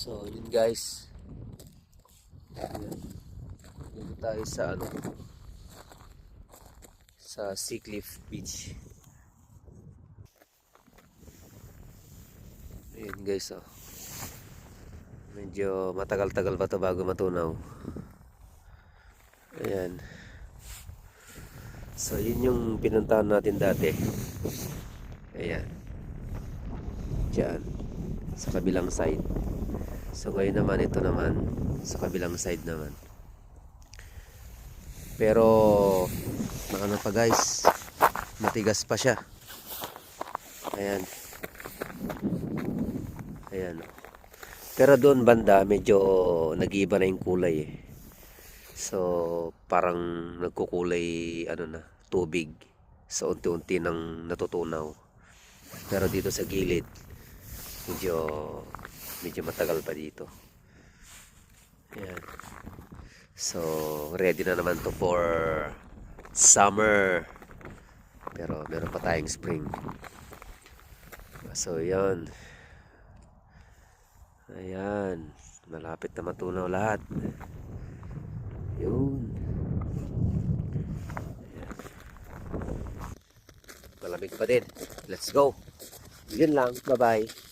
So, yun guys. Dito tayo sa sa Seacliff Beach. Ayan guys, oh. Medyo matagal-tagal pa to bago matunaw. Ayan. So, yun yung pinuntahan natin dati. Ayan. Diyan. Sa kabilang side. So, ngayon naman, ito naman. Sa kabilang side naman. Pero, ano pa guys. Matigas pa siya. Ayan. Ayan. Pero doon banda, medyo nag-iiba na yung kulay eh. So, parang nagkukulay, tubig. So, unti-unti nang natutunaw. Pero dito sa gilid, medyo matagal pa dito. Ayan. So, ready na naman to for summer. Pero meron pa tayong spring. So, yan. Ayan. Malapit na matunaw lahat. Yun. Ayan. Malamig pa din. Let's go. Yun lang. Bye-bye.